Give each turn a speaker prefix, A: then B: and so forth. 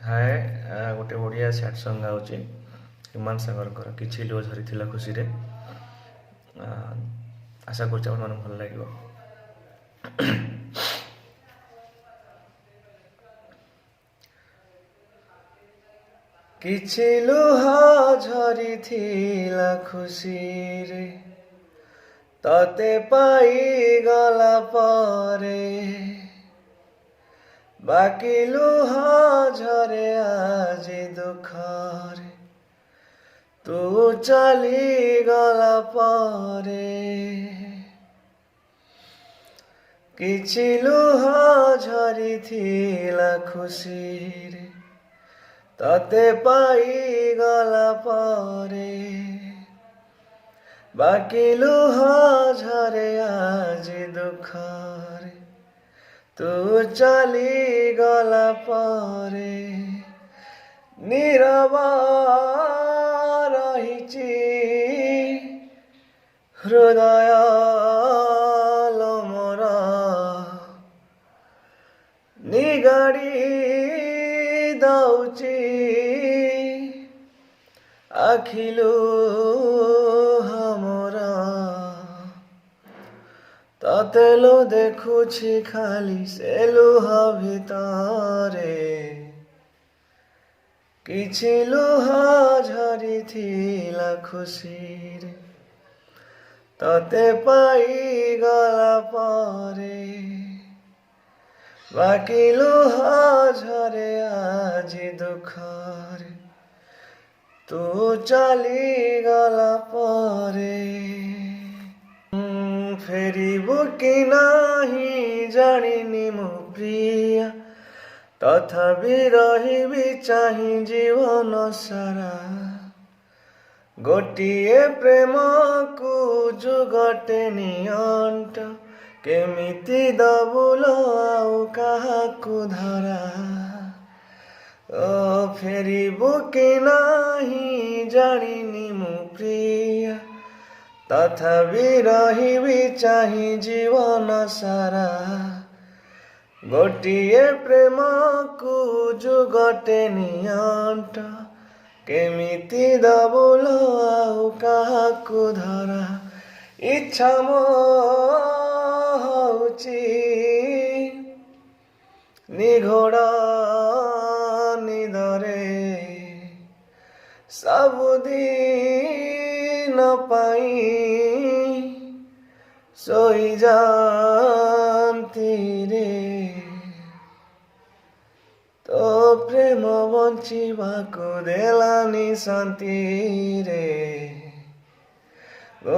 A: हाय गोटे बढ़िया sad song गाउची human सागर किछि लुह झरी खुशी रे। आशा कर भल लगे। किछि लुह झरी खुशी रे तते पाई गला परे बाकी लुह झरे आज दुखरे तू चली गला परे किछि लुह झरी खुशी रे तते पाई गला परे बाकी लुह झरे आज दुखरे तू चली गला परे नीरव रहिछि हृदय मोरा निगाड़ी दौची आखिलु हमरा ततेलो देखुछि खाली से लुह भितरे किछि लुह झरी खुशी रे तते पाई गला परे बाकी लुह झरे आज दुखरे तू चली गला परे फेरिबु कि नाही जानिनी मो प्रिया तथापि रहिबि चाहि जीवन सारा गोटिए प्रेम को जुगटे नियंट केमिति दबुल आउ काहाकु धरा ओ फेरिबु कि नाही जानिनी मो प्रिया तथापि रहिबि चाहि जीवन सारा गोटिए प्रेम को जुगटे नियंट केमिति दबुल आउ काहाकु धरा इच्छा मो हउछि निघोड़ निदरे सबुदिन पाई सोई जाती रे तो प्रेम बंचिबाकु देलानी शांति रे ओ